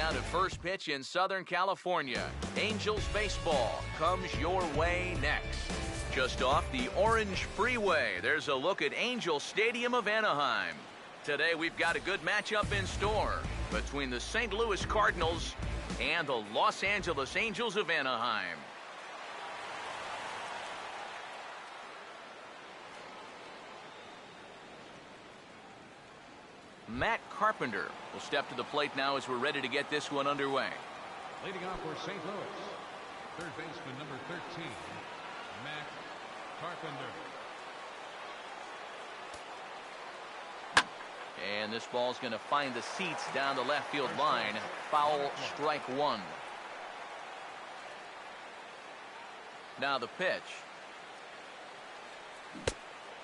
down to first pitch in Southern California. Angels baseball comes your way next. Just off the Orange Freeway, there's a look at Angel Stadium of Anaheim. Today we've got a good matchup in store between the St. Louis Cardinals and the Los Angeles Angels of Anaheim. Matt Carpenter will step to the plate now as we're ready to get this one underway. Leading off for St. Louis, third baseman number 13, Matt Carpenter. And this ball's going to find the seats down the left field line. Foul, strike one. Now the pitch.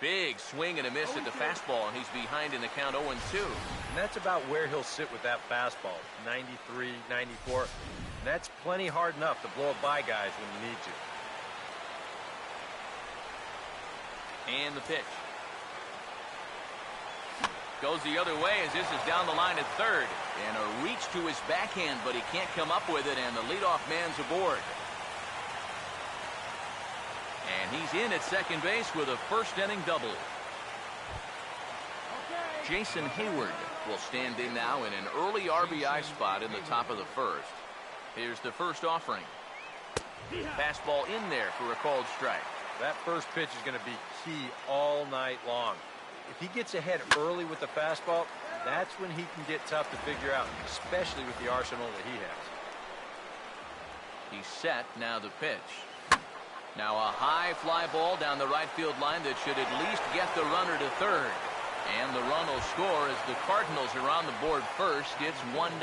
Big swing and a miss at the fastball, and he's behind in the count 0-2. And that's about where he'll sit with that fastball, 93, 94. And that's plenty hard enough to blow it by guys when you need to. And the pitch. Goes the other way as this is down the line at third. And a reach to his backhand, but he can't come up with it, and the leadoff man's aboard. And he's in at second base with a first-inning double. Jason Hayward will stand in now in an early RBI spot in the top of the first. Here's the first offering. Fastball in there for a called strike. That first pitch is going to be key all night long. If he gets ahead early with the fastball, that's when he can get tough to figure out, especially with the arsenal that he has. He's set, now the pitch. Now a high fly ball down the right field line that should at least get the runner to third. And the run will score as the Cardinals are on the board first. It's 1-0.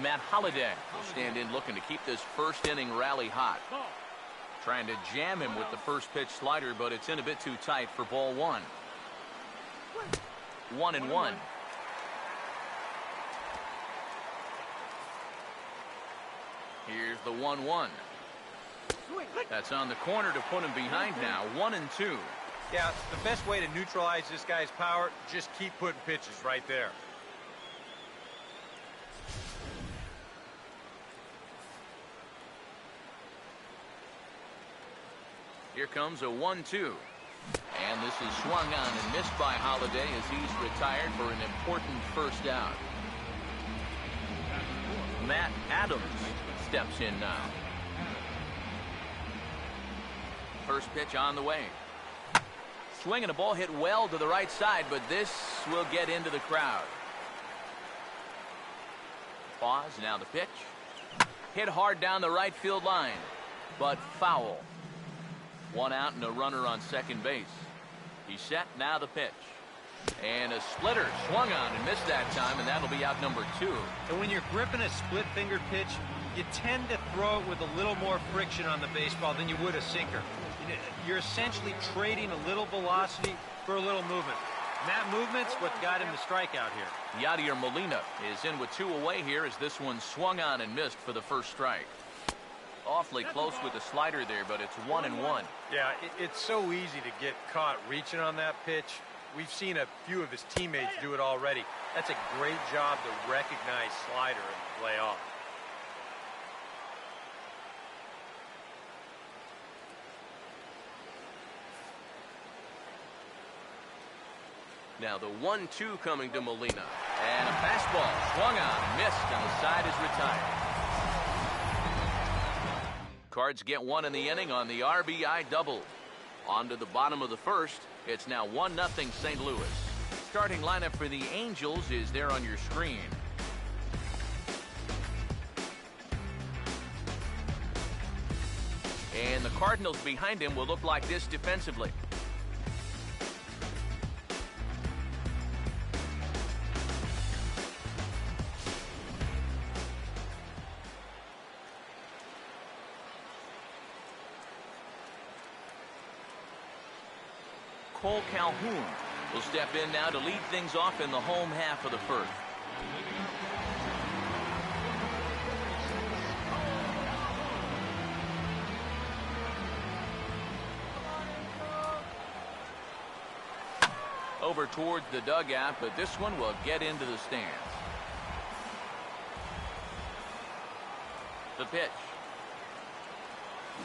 Matt Holliday will stand in looking to keep this first inning rally hot. Trying to jam him with the first pitch slider, but it's in a bit too tight for ball one. 1-1. Here's the 1-1. That's on the corner to put him behind now. 1-2. Yeah, the best way to neutralize this guy's power, just keep putting pitches right there. Here comes a 1-2. And this is swung on and missed by Holliday as he's retired for an important first out. Matt Adams steps in now. First pitch on the way. Swing and a ball hit well to the right side, but this will get into the crowd. Pause, now the pitch. Hit hard down the right field line, but foul. One out and a runner on second base. He's set, now the pitch. And a splitter swung on and missed that time, and that'll be out number 2. And when you're gripping a split-fingered pitch, you tend to throw it with a little more friction on the baseball than you would a sinker. You're essentially trading a little velocity for a little movement. And that movement's what got him the strikeout here. Yadier Molina is in with 2 away here as this one swung on and missed for the first strike. Awfully close with the slider there, but it's 1-1. Yeah, it's so easy to get caught reaching on that pitch. We've seen a few of his teammates do it already. That's a great job to recognize slider and play off. Now the 1-2 coming to Molina. And a fastball swung on, missed, and the side is retired. Cards get one in the inning on the RBI double. On to the bottom of the first. It's now 1-0 St. Louis. Starting lineup for the Angels is there on your screen. And the Cardinals behind him will look like this defensively. Cole Calhoun will step in now to lead things off in the home half of the first. Over towards the dugout, but this one will get into the stands. The pitch.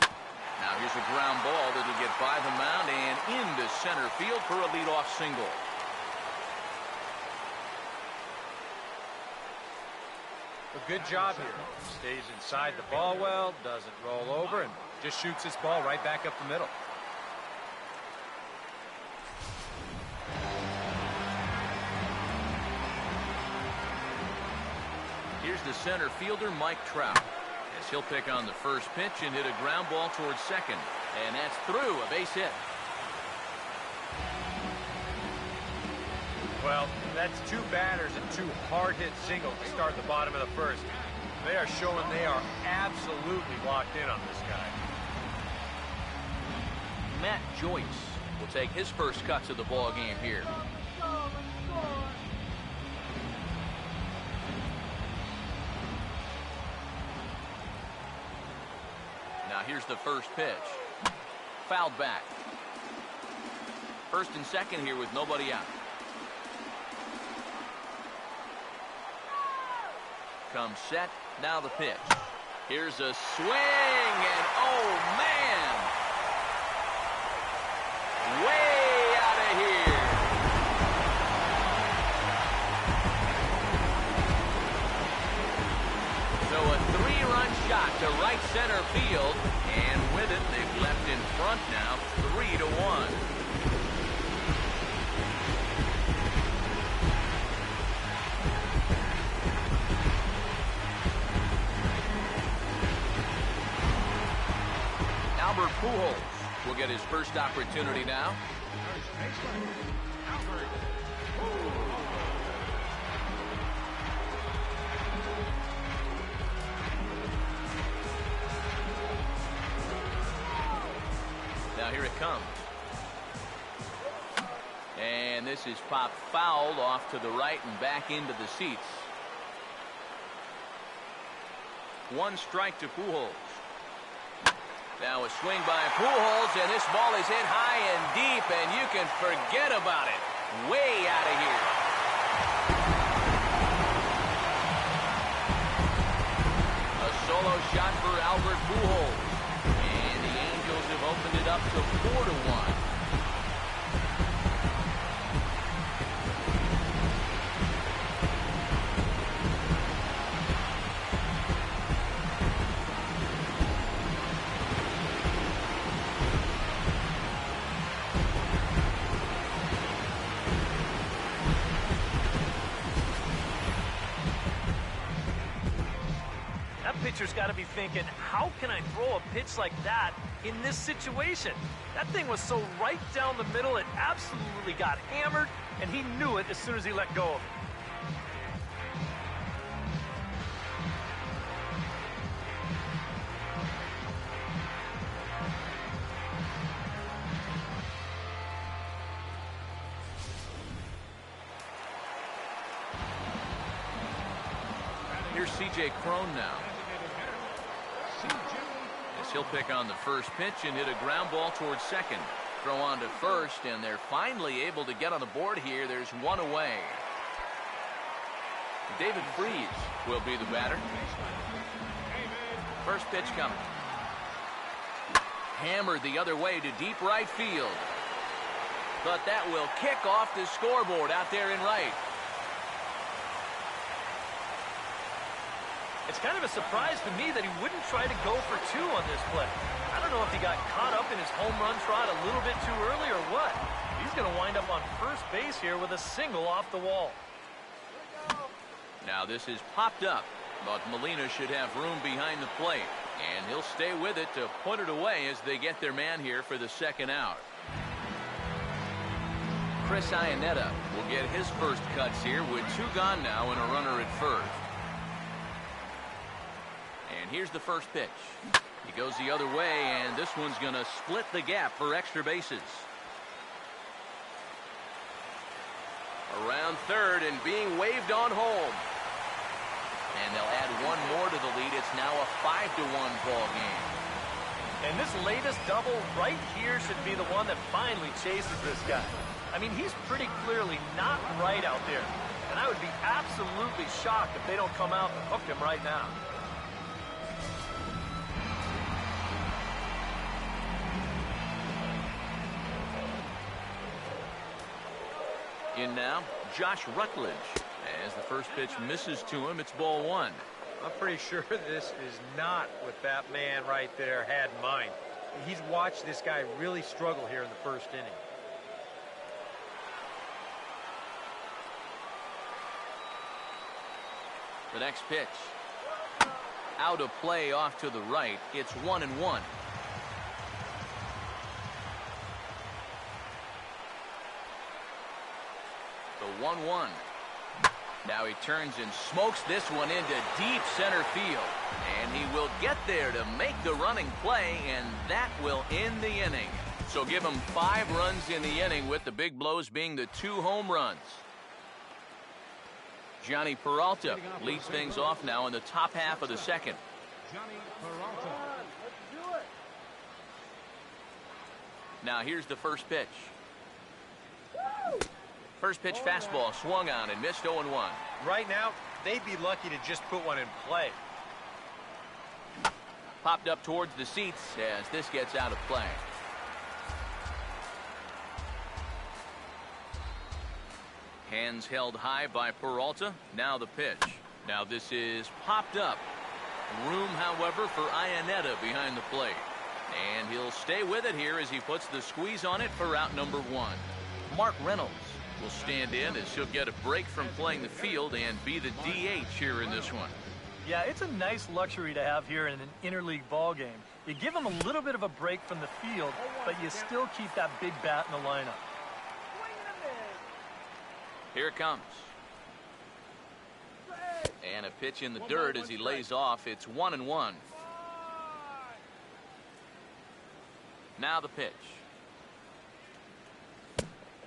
Now here's a ground ball that'll get by the mound and into center field for a leadoff single. A good job here. Stays inside the ball well, doesn't roll over, and just shoots this ball right back up the middle. Here's the center fielder, Mike Trout, as he'll pick on the first pitch and hit a ground ball towards second. And that's through, a base hit. Well, that's two batters and two hard-hit singles to start the bottom of the first. They are showing they are absolutely locked in on this guy. Matt Joyce will take his first cuts of the ball game here. Now here's the first pitch. Fouled back. First and second here with nobody out. Comes set. Now the pitch. Here's a swing, and oh man! Way out of here. So a three-run shot to right center field, and with it, they've left in front now, 3-1. Albert Pujols will get his first opportunity now. Now here it comes. And this is popped fouled off to the right and back into the seats. One strike to Pujols. Now a swing by Pujols, and this ball is hit high and deep, and you can forget about it. Way out of here. A solo shot for Albert Pujols. And the Angels have opened it up to 4-1. Pitcher's got to be thinking, how can I throw a pitch like that in this situation? That thing was so right down the middle, it absolutely got hammered, and he knew it as soon as he let go of it. Here's C.J. Cron now. As he'll pick on the first pitch and hit a ground ball towards second. Throw on to first, and they're finally able to get on the board here. There's one away. David Freese will be the batter. First pitch coming. Hammered the other way to deep right field. But that will kick off the scoreboard out there in right. It's kind of a surprise to me that he wouldn't try to go for two on this play. I don't know if he got caught up in his home run trot a little bit too early or what. He's going to wind up on first base here with a single off the wall. Now this is popped up, but Molina should have room behind the plate, and he'll stay with it to put it away as they get their man here for the second out. Chris Iannetta will get his first cuts here with two gone now and a runner at first. And here's the first pitch. He goes the other way, and this one's going to split the gap for extra bases. Around third and being waved on home. And they'll add one more to the lead. It's now a 5-1 ball game. And this latest double right here should be the one that finally chases this guy. I mean, he's pretty clearly not right out there. And I would be absolutely shocked if they don't come out and hook him right now. In now, Josh Rutledge. As the first pitch misses to him, it's ball one. I'm pretty sure this is not what that man right there had in mind. He's watched this guy really struggle here in the first inning. The next pitch. Out of play off to the right. It's 1-1. The 1-1. Now he turns and smokes this one into deep center field. And he will get there to make the running play, and that will end the inning. So give him 5 runs in the inning, with the big blows being the 2 home runs. Johnny Peralta leads things off now in the top half of the second. Johnny Peralta. Now here's the first pitch. First pitch fastball swung on and missed 0-1. Right now, they'd be lucky to just put one in play. Popped up towards the seats as this gets out of play. Hands held high by Peralta. Now the pitch. Now this is popped up. Room, however, for Iannetta behind the plate. And he'll stay with it here as he puts the squeeze on it for out number 1. Mark Reynolds will stand in as he'll get a break from playing the field and be the DH here in this one. Yeah, it's a nice luxury to have here in an interleague ball game. You give him a little bit of a break from the field, but you still keep that big bat in the lineup. Here it comes. And a pitch in the dirt as he lays off. It's 1-1. Now the pitch.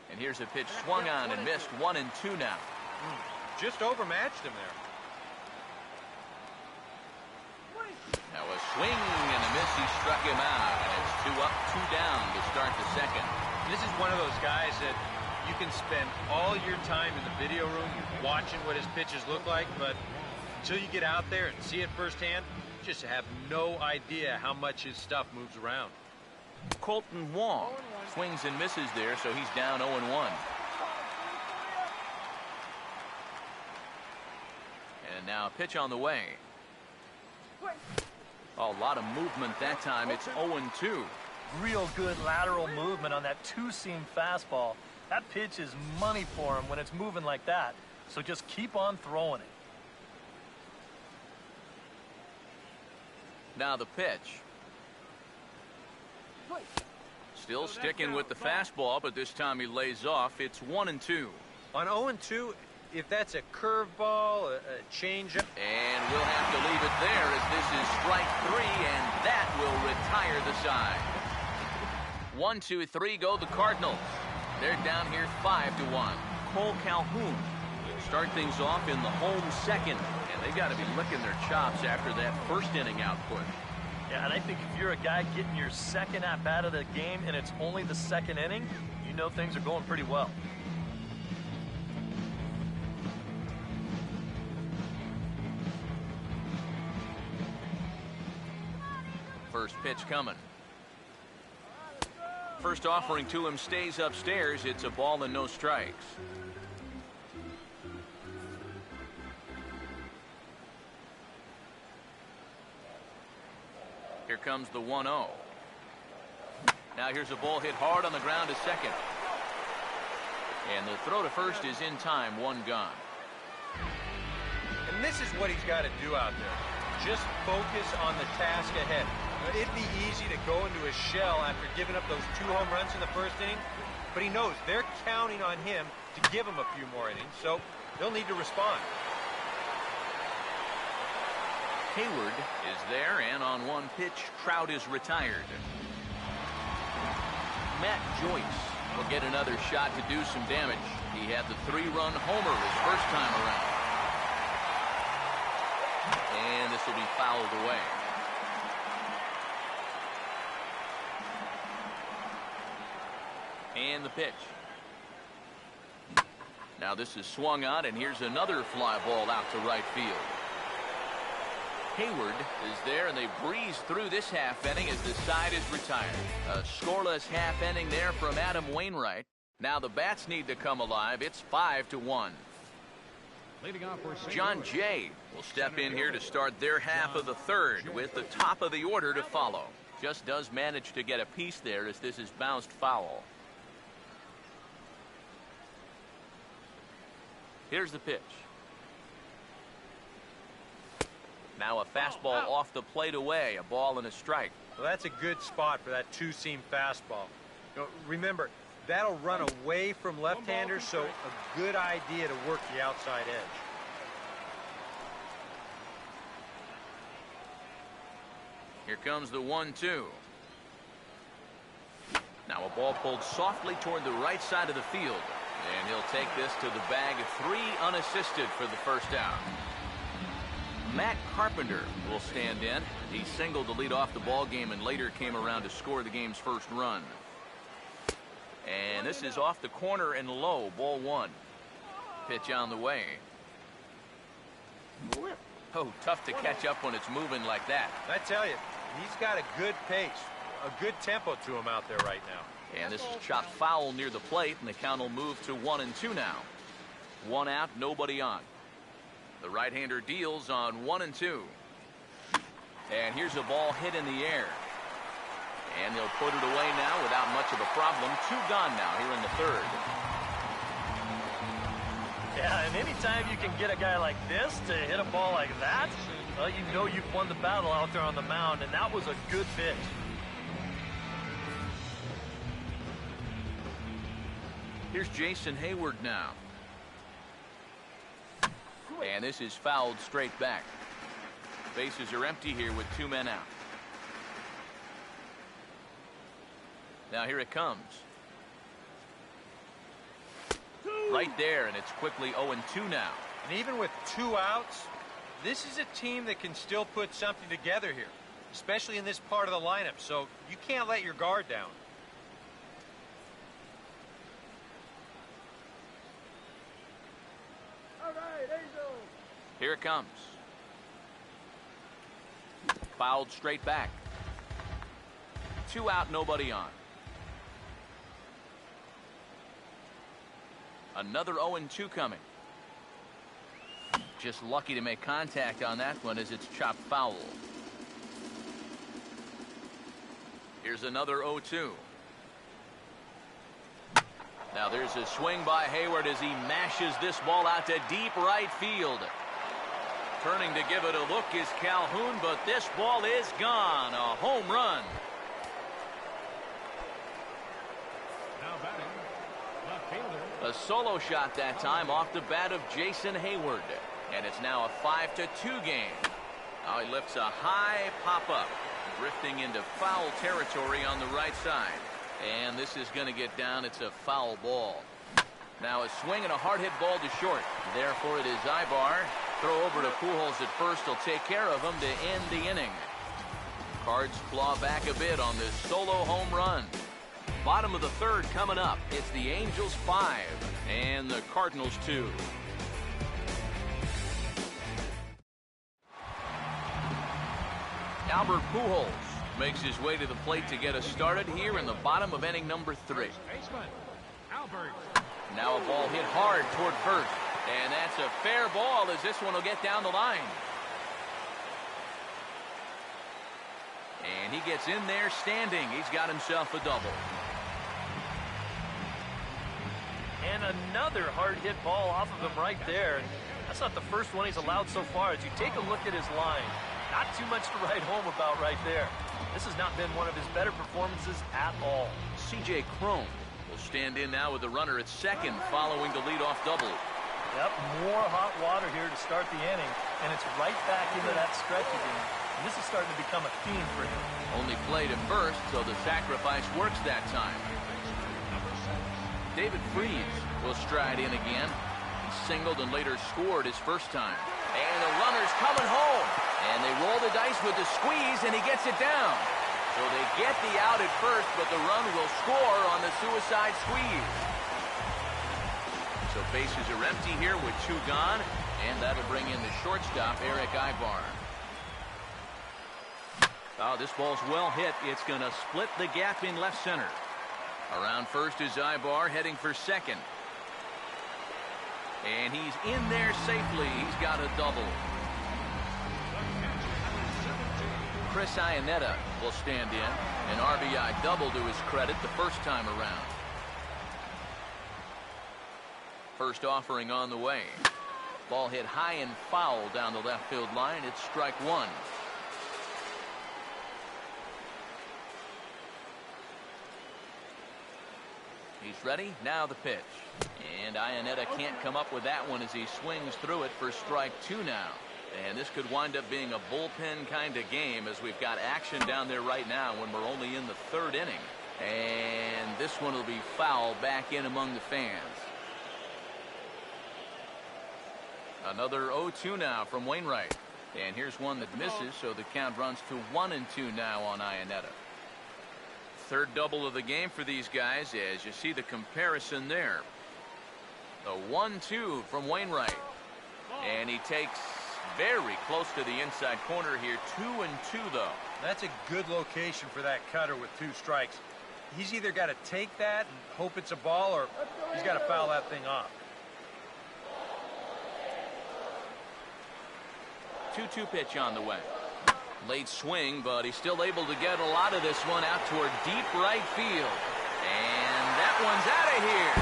And here's a pitch swung on and missed. 1-2 now. Just overmatched him there. Now a swing and a miss. He struck him out. And it's 2 up, 2 down to start the second. This is one of those guys that you can spend all your time in the video room watching what his pitches look like, but until you get out there and see it firsthand, you just have no idea how much his stuff moves around. Colton Wong swings and misses there, so he's down 0-1. And now a pitch on the way. A lot of movement that time. It's 0-2. Real good lateral movement on that 2-seam fastball. That pitch is money for him when it's moving like that. So just keep on throwing it. Now the pitch. Still sticking with the fastball, but this time he lays off. It's 1-2. On 0-2, if that's a curveball, a changeup. And we'll have to leave it there as this is strike 3, and that will retire the side. 1-2-3 go the Cardinals. They're down here 5-1. Cole Calhoun will start things off in the home second, and they've got to be licking their chops after that first inning output. Yeah, and I think if you're a guy getting your second at-bat of the game and it's only the second inning, you know things are going pretty well. First pitch coming. First offering to him stays upstairs. It's a ball and no strikes. Here comes the 1-0. Now here's a ball hit hard on the ground to second. And the throw to first is in time. 1 gone. And this is what he's got to do out there. Just focus on the task ahead. It'd be easy to go into a shell after giving up those 2 home runs in the first inning, but he knows they're counting on him to give him a few more innings, so they'll need to respond. Hayward is there, and on 1 pitch, Trout is retired. Matt Joyce will get another shot to do some damage. He had the 3-run homer his first time around. And this will be fouled away. And the pitch. Now this is swung on, and here's another fly ball out to right field. Hayward is there, and they breeze through this half inning as the side is retired. A scoreless half inning there from Adam Wainwright. Now the bats need to come alive. It's 5-1. Leading off for St. John Louis. Jay will step in here to start their half of the third with the top of the order to follow. Just does manage to get a piece there as this is bounced foul. Here's the pitch. Now a fastball off the plate away, a ball and a strike. Well, that's a good spot for that two-seam fastball. Remember, that'll run away from left-handers, so a good idea to work the outside edge. Here comes the 1-2. Now a ball pulled softly toward the right side of the field. And he'll take this to the bag, 3 unassisted for the first out. Matt Carpenter will stand in. He singled to lead off the ball game and later came around to score the game's first run. And this is off the corner and low, ball 1. Pitch on the way. Oh, tough to catch up when it's moving like that. I tell you, he's got a good pace, a good tempo to him out there right now. And this is chopped foul near the plate, and the count will move to 1-2 now. 1 out, nobody on. The right-hander deals on 1-2. And here's a ball hit in the air. And they'll put it away now without much of a problem. 2 gone now here in the third. Yeah, and anytime you can get a guy like this to hit a ball like that, well, you know you've won the battle out there on the mound, and that was a good pitch. Here's Jason Hayward now. And this is fouled straight back. Bases are empty here with 2 men out. Now here it comes. Right there, and it's quickly 0-2 now. And even with 2 outs, this is a team that can still put something together here, especially in this part of the lineup, so you can't let your guard down. Here it comes. Fouled straight back. 2 out, nobody on. Another 0-2 coming. Just lucky to make contact on that one as it's chopped foul. Here's another 0-2. Now there's a swing by Hayward as he mashes this ball out to deep right field. Turning to give it a look is Calhoun, but this ball is gone. A home run. Now batting, left fielder. A solo shot that time off the bat of Jason Hayward. And it's now a 5-2 game. Now he lifts a high pop-up, drifting into foul territory on the right side. And this is going to get down. It's a foul ball. Now a swing and a hard hit ball to short. Therefore it is Ibar. Throw over to Pujols at first. He'll take care of him to end the inning. Cards claw back a bit on this solo home run. Bottom of the third coming up. It's the Angels 5 and the Cardinals 2. Albert Pujols makes his way to the plate to get us started here in the bottom of inning number 3. Baseman, Albert. Now a ball hit hard toward first. And that's a fair ball as this one will get down the line. And he gets in there standing. He's got himself a double. And another hard hit ball off of him right there. That's not the first one he's allowed so far. As you take a look at his line, not too much to write home about right there. This has not been one of his better performances at all. C.J. Cron will stand in now with the runner at second following the leadoff double. Yep, more hot water here to start the inning, and it's right back into that stretch again. And this is starting to become a theme for him. Only played at first, so the sacrifice works that time. David Freese will stride in again. He singled and later scored his first time. And the runner's coming home. And they roll the dice with the squeeze, and he gets it down. So they get the out at first, but the run will score on the suicide squeeze. So bases are empty here with 2 gone, and that'll bring in the shortstop, Eric Ibar. Oh, this ball's well hit. It's going to split the gap in left center. Around first is Ibar, heading for second. And he's in there safely. He's got a double. Chris Iannetta will stand in. An RBI double to his credit the first time around. First offering on the way. Ball hit high and foul down the left field line. It's strike one. He's ready. Now the pitch. And Iannetta can't come up with that one as he swings through it for strike two now. And this could wind up being a bullpen kind of game as we've got action down there right now when we're only in the third inning. And this one will be foul back in among the fans. Another 0-2 now from Wainwright. And here's one that misses, so the count runs to 1-2 now on Iannetta. Third double of the game for these guys as you see the comparison there. The 1-2 from Wainwright. And he takes very close to the inside corner here. 2-2 though. That's a good location for that cutter with two strikes. He's either got to take that and hope it's a ball, or he's got to foul that thing off. 2-2 pitch on the way. Late swing, but he's still able to get a lot of this one out toward deep right field. And that one's out of here.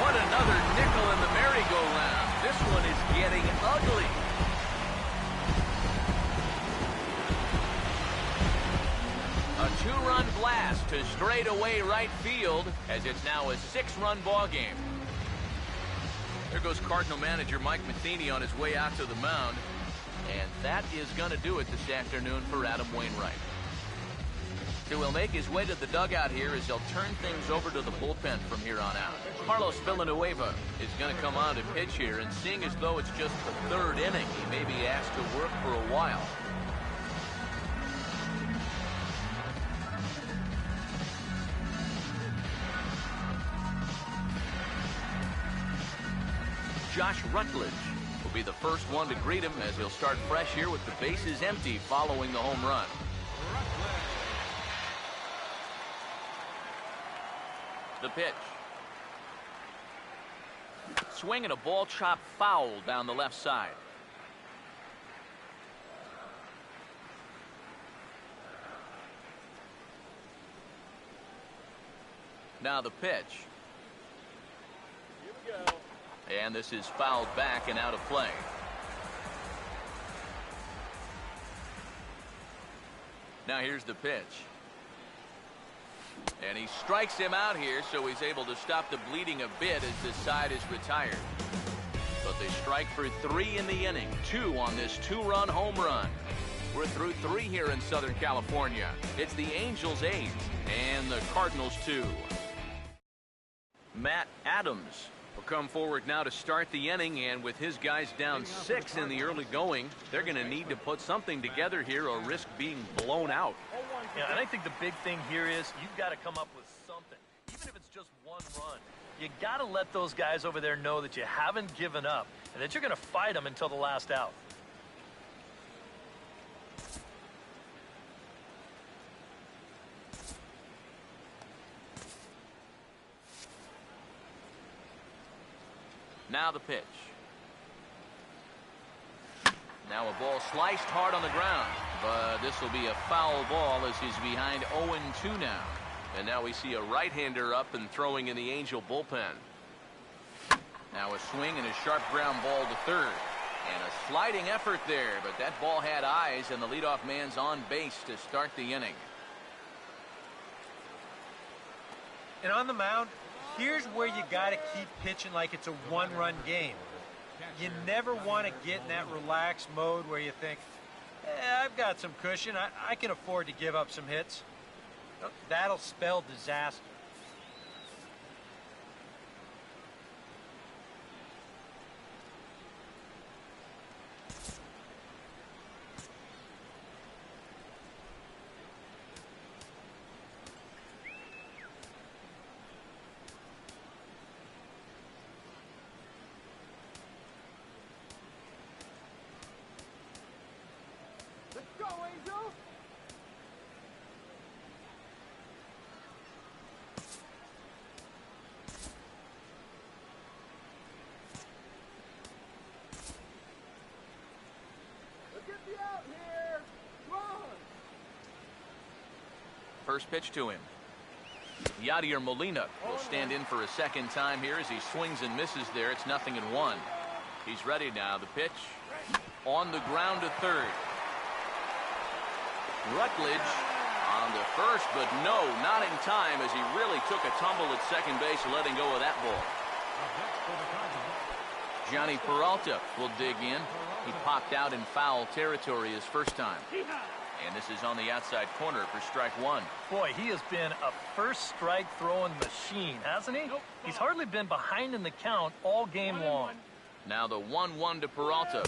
What another nickel in the merry-go-round. This one is getting ugly. A two-run blast to straightaway right field as it's now a 6-run ball game. There goes Cardinal manager Mike Matheny on his way out to the mound. And that is going to do it this afternoon for Adam Wainwright. So he'll make his way to the dugout here as he'll turn things over to the bullpen from here on out. Carlos Villanueva is going to come on to pitch here, and seeing as though it's just the third inning, he may be asked to work for a while. Josh Rutledge will be the first one to greet him as he'll start fresh here with the bases empty following the home run. The pitch. Swing and a ball chopped foul down the left side. Now the pitch. Here we go. And this is fouled back and out of play. Now here's the pitch. And he strikes him out here, so he's able to stop the bleeding a bit as this side is retired. But they strike for 3 in the inning. 2 on this 2-run home run. We're through 3 here in Southern California. It's the Angels 8 and the Cardinals 2. Matt Adams will come forward now to start the inning, and with his guys down 6 in the early going, they're going to need to put something together here or risk being blown out. Yeah, and I think the big thing here is you've got to come up with something, even if it's just one run. You got to let those guys over there know that you haven't given up and that you're going to fight them until the last out. Now the pitch. Now a ball sliced hard on the ground, but this will be a foul ball as he's behind 0-2 now. And now we see a right-hander up and throwing in the Angel bullpen. Now a swing and a sharp ground ball to third. And a sliding effort there, but that ball had eyes, and the leadoff man's on base to start the inning. And on the mound, here's where you got to keep pitching like it's a one-run game. You never want to get in that relaxed mode where you think, I've got some cushion. I can afford to give up some hits. That'll spell disaster. First pitch to him. Yadier Molina will stand in for a second time here as he swings and misses there. It's 0-1. He's ready now. The pitch on the ground to third. Rutledge on to first, but no, not in time as he really took a tumble at second base, letting go of that ball. Johnny Peralta will dig in. He popped out in foul territory his first time. And this is on the outside corner for strike one. Boy, he has been a first strike throwing machine, hasn't he? He's hardly been behind in the count all game long. Now the 1-1 to Peralta.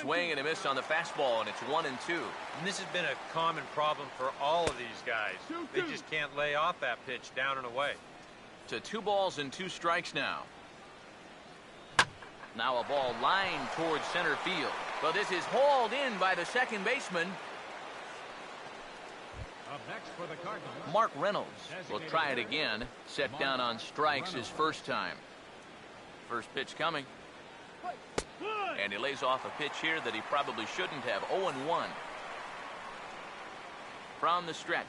Swing and a miss on the fastball, and it's 1-2. And this has been a common problem for all of these guys. They just can't lay off that pitch down and away. To 2 balls and 2 strikes now. Now a ball lined towards center field. But this is hauled in by the second baseman. Up next for the Cardinals, Mark Reynolds will try it again. Set down on strikes his first time. First pitch coming. And he lays off a pitch here that he probably shouldn't have. 0-1. From the stretch.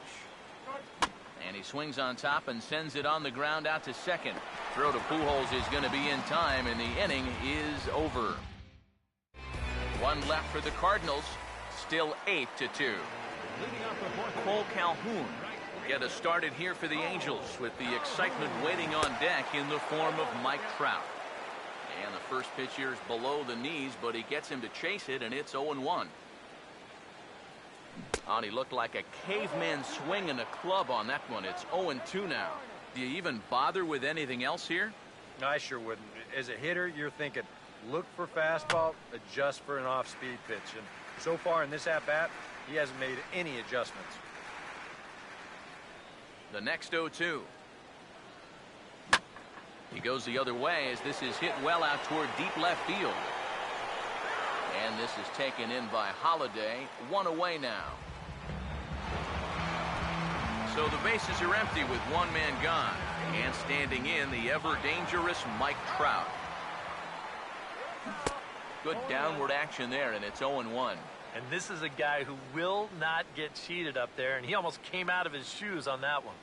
And he swings on top and sends it on the ground out to second. Throw to Pujols is going to be in time, and the inning is over. 1 left for the Cardinals. Still 8-2. Cole Calhoun will get us started here for the Angels with the excitement waiting on deck in the form of Mike Trout. And the first pitch here is below the knees, but he gets him to chase it, and it's 0-1. And he looked like a caveman swinging a club on that one. It's 0-2 now. Do you even bother with anything else here? I sure wouldn't. As a hitter, you're thinking, look for fastball, adjust for an off-speed pitch. And so far in this at-bat, he hasn't made any adjustments. The next 0-2. He goes the other way as this is hit well out toward deep left field. And this is taken in by Holiday. 1 away now. So the bases are empty with 1 man gone. And standing in, the ever-dangerous Mike Trout. Good downward action there, and it's 0-1. And this is a guy who will not get cheated up there, and he almost came out of his shoes on that one.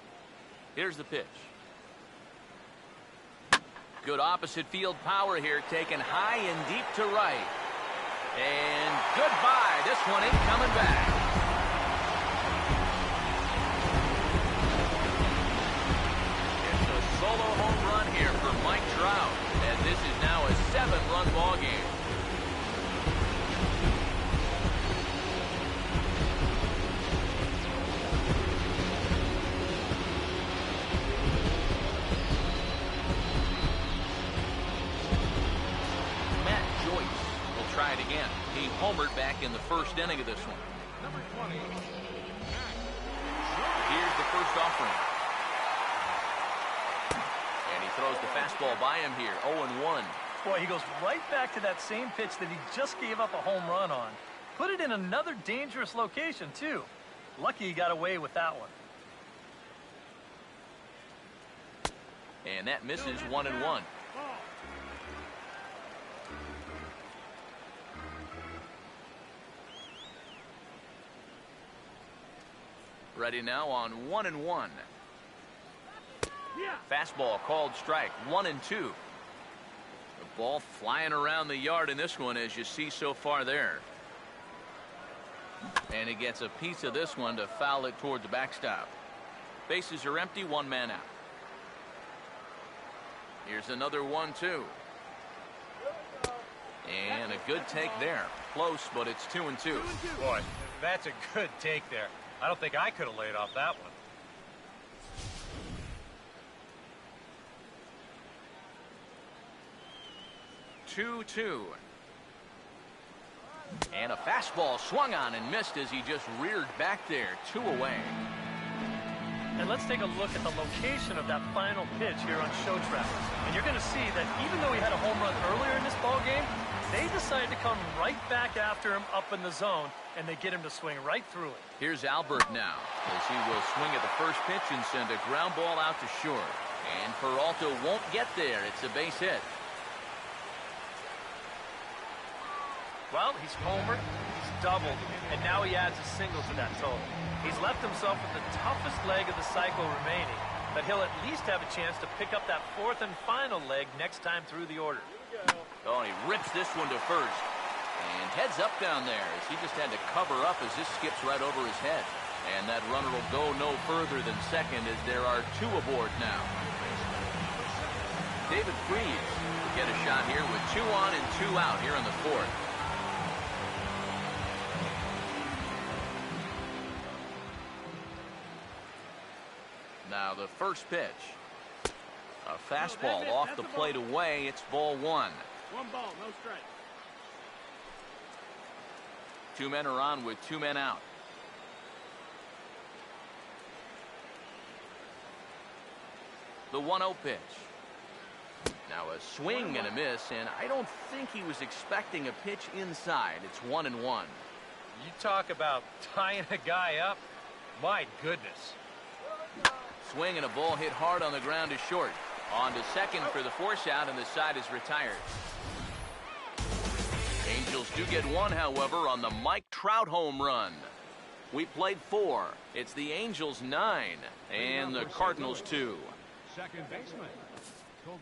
Here's the pitch. Good opposite field power here, taken high and deep to right. And goodbye. This one ain't coming back. It's a solo home run here for Mike Trout, and this is now a 7-run ball game. Try it again. He homered back in the first inning of this one. number 20, Here's the first offering. And he throws the fastball by him here. 0-1. Boy, he goes right back to that same pitch that he just gave up a home run on. Put it in another dangerous location, too. Lucky he got away with that one. And that misses 1-1. Ready now on 1-1. Fastball called strike. 1-2. The ball flying around the yard in this one, as you see so far there. And he gets a piece of this one to foul it toward the backstop. Bases are empty, 1 man out. Here's another 1-2. And a good take there. Close, but it's 2-2. Boy, that's a good take there. I don't think I could have laid off that one. 2-2. And a fastball swung on and missed as he just reared back there. 2 away. And let's take a look at the location of that final pitch here on Show Track. And you're going to see that even though he had a home run earlier in this ball game, they decided to come right back after him up in the zone, and they get him to swing right through it. Here's Albert now as he will swing at the first pitch and send a ground ball out to short. And Peralta won't get there. It's a base hit. Well, he's homered. He's doubled, and now he adds a single to that total. He's left himself with the toughest leg of the cycle remaining, but he'll at least have a chance to pick up that fourth and final leg next time through the order. Oh, and he rips this one to first. And heads up down there as he just had to cover up as this skips right over his head. And that runner will go no further than second as there are two aboard now. David Freese will get a shot here with 2 on and 2 out here in the fourth. Now the first pitch. A fastball off the plate away. It's ball 1. 1 ball, no strike. 2 men are on with 2 men out. The 1-0 pitch. Now a swing and a miss, and I don't think he was expecting a pitch inside. It's 1-1. You talk about tying a guy up. My goodness. Swing and a ball hit hard on the ground is short. On to second for the force out, and the side is retired. Angels do get 1, however, on the Mike Trout home run. We played 4. It's the Angels 9 and the Cardinals 2. Second baseman, Colton.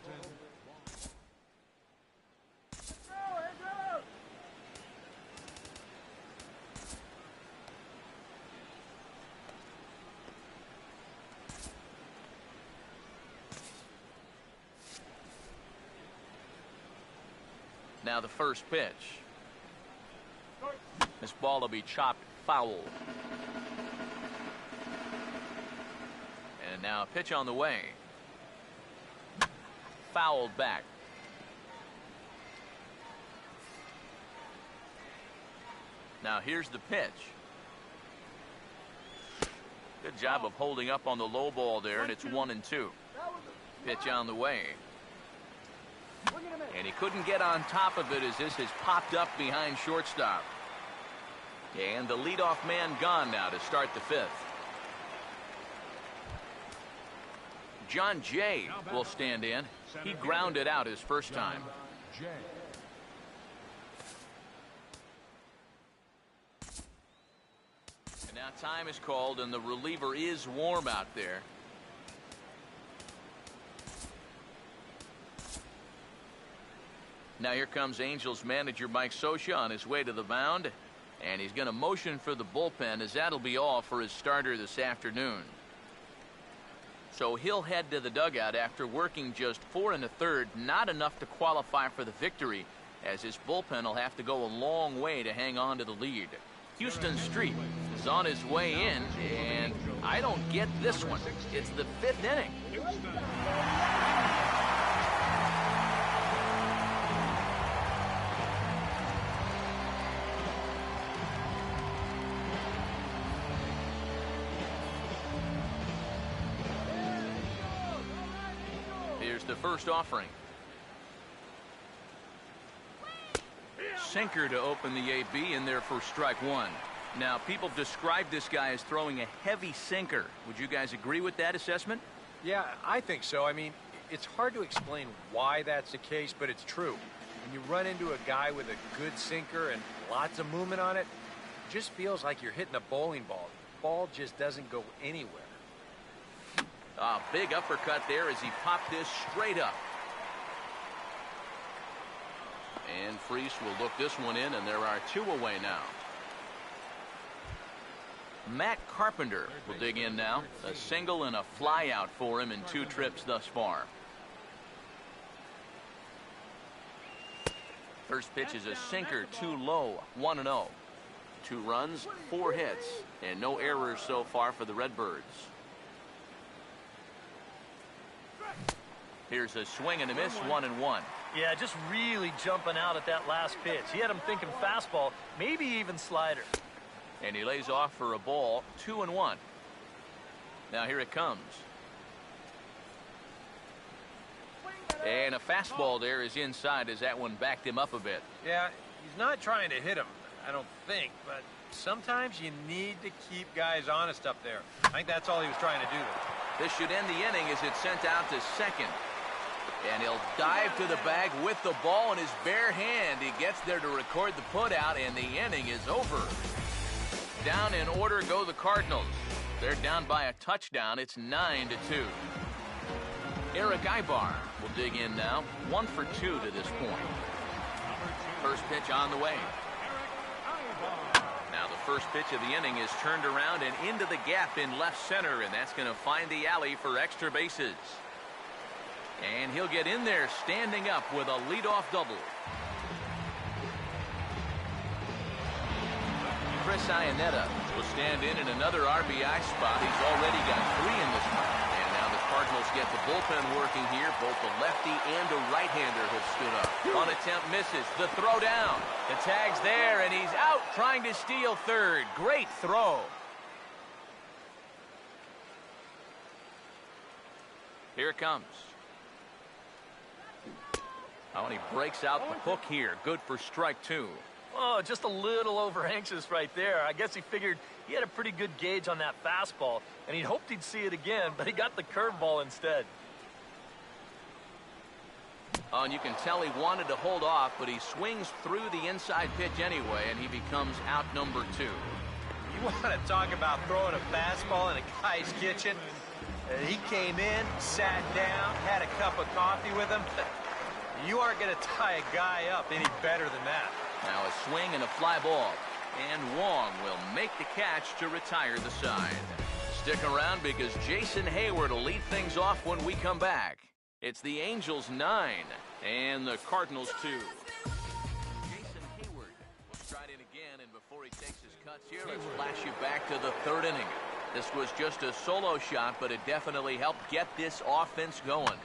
Now the first pitch. This ball will be chopped foul. And now a pitch on the way. Fouled back. Now here's the pitch. Good job of holding up on the low ball there, and it's 1-2. Pitch on the way. And he couldn't get on top of it as this has popped up behind shortstop. And the leadoff man gone now to start the 5th. John Jay will stand in. He grounded out his first time. Jay. And now time is called, and the reliever is warm out there. Now here comes Angels manager Mike Scioscia on his way to the mound, and he's going to motion for the bullpen as that'll be all for his starter this afternoon. So he'll head to the dugout after working just 4 1/3, not enough to qualify for the victory, as his bullpen will have to go a long way to hang on to the lead. Houston Street is on his way in, and I don't get this one. It's the 5th inning. Here's the first offering. Sinker to open the AB in there for strike 1. Now, people describe this guy as throwing a heavy sinker. Would you guys agree with that assessment? Yeah, I think so. I mean, it's hard to explain why that's the case, but it's true. When you run into a guy with a good sinker and lots of movement on it, it just feels like you're hitting a bowling ball. The ball just doesn't go anywhere. A big uppercut there as he popped this straight up. And Freese will look this one in, and there are 2 away now. Matt Carpenter will dig in now. A single and a fly out for him in 2 trips thus far. First pitch is a sinker, too low, 1-0. 2 runs, 4 hits, and no errors so far for the Redbirds. Here's a swing and a miss, 1-1. Yeah, just really jumping out at that last pitch. He had him thinking fastball, maybe even slider. And he lays off for a ball, 2-1. Now here it comes. And a fastball there is inside as that one backed him up a bit. Yeah, he's not trying to hit him, I don't think, but sometimes you need to keep guys honest up there. I think that's all he was trying to do there. This should end the inning as it's sent out to second. And he'll dive to the bag with the ball in his bare hand. He gets there to record the putout, and the inning is over. Down in order go the Cardinals. They're down by a touchdown. It's 9-2. Eric Ibar will dig in now. 1 for 2 to this point. First pitch on the way. Now the first pitch of the inning is turned around and into the gap in left center, and that's going to find the alley for extra bases. And he'll get in there standing up with a leadoff double. Chris Iannetta will stand in another RBI spot. He's already got 3 in this one. And now the Cardinals get the bullpen working here. Both the lefty and the right-hander have stood up. On attempt misses. The throw down. The tag's there, and he's out trying to steal third. Great throw. Here it comes. Oh, and he breaks out the hook here. Good for strike 2. Oh, just a little over anxious right there. I guess he figured he had a pretty good gauge on that fastball, and he hoped he'd see it again, but he got the curveball instead. Oh, and you can tell he wanted to hold off, but he swings through the inside pitch anyway, and he becomes out number 2. You want to talk about throwing a fastball in a guy's kitchen? He came in, sat down, had a cup of coffee with him. You aren't going to tie a guy up any better than that. Now a swing and a fly ball. And Wong will make the catch to retire the side. Stick around because Jason Hayward will lead things off when we come back. It's the Angels 9 and the Cardinals 2. Jason Hayward will stride in again, and before he takes his cuts here, let's flash you back to the 3rd inning. This was just a solo shot, but it definitely helped get this offense going.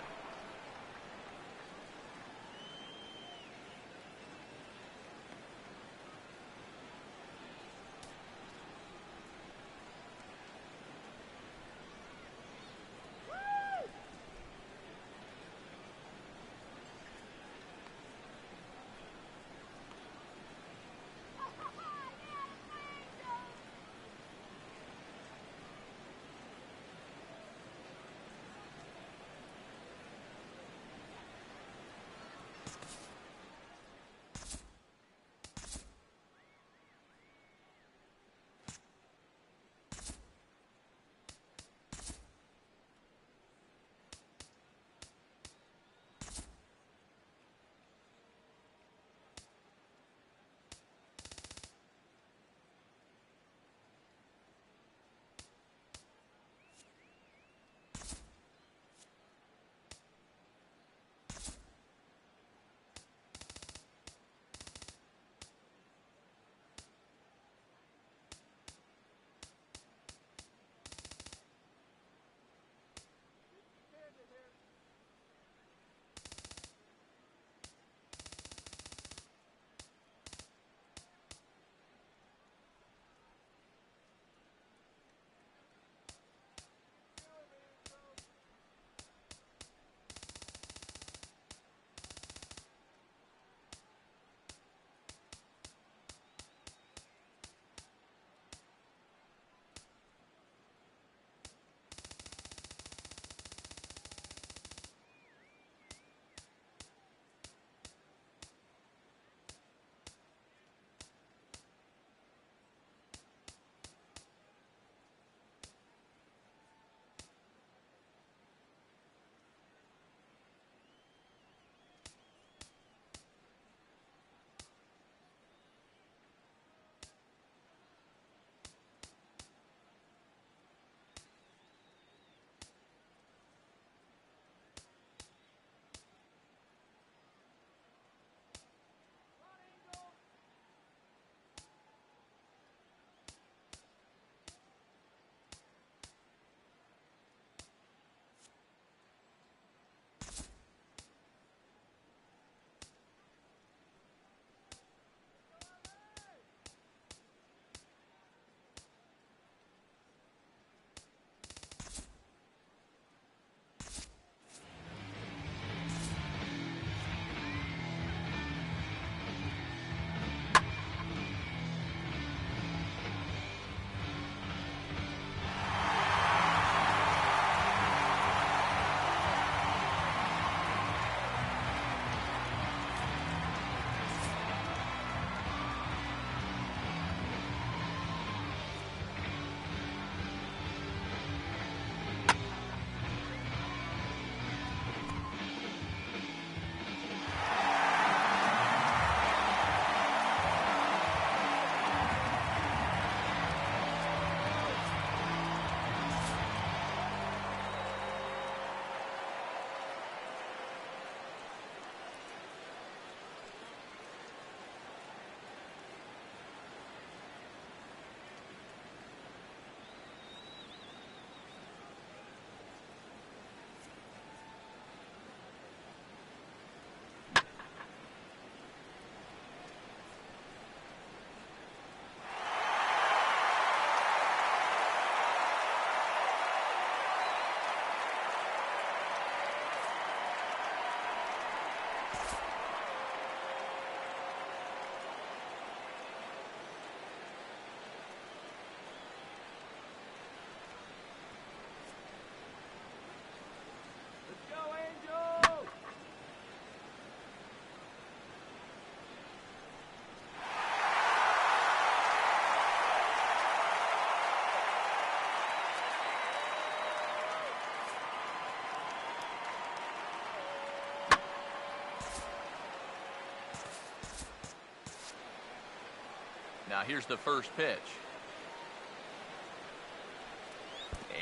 Now here's the first pitch.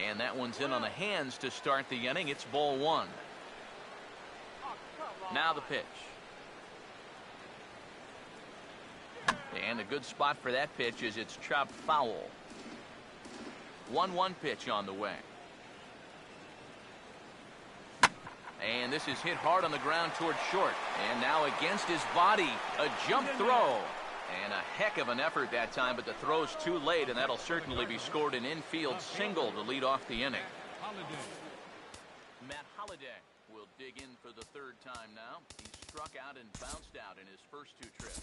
And that one's in on the hands to start the inning. It's ball one. Now the pitch. And a good spot for that pitch is it's chopped foul. 1-1 pitch on the way. And this is hit hard on the ground towards short. And now against his body, a jump throw. And a heck of an effort that time, but the throw's too late, and that'll certainly be scored an infield single to lead off the inning. Matt Holliday will dig in for the third time now. He struck out and bounced out in his first two trips.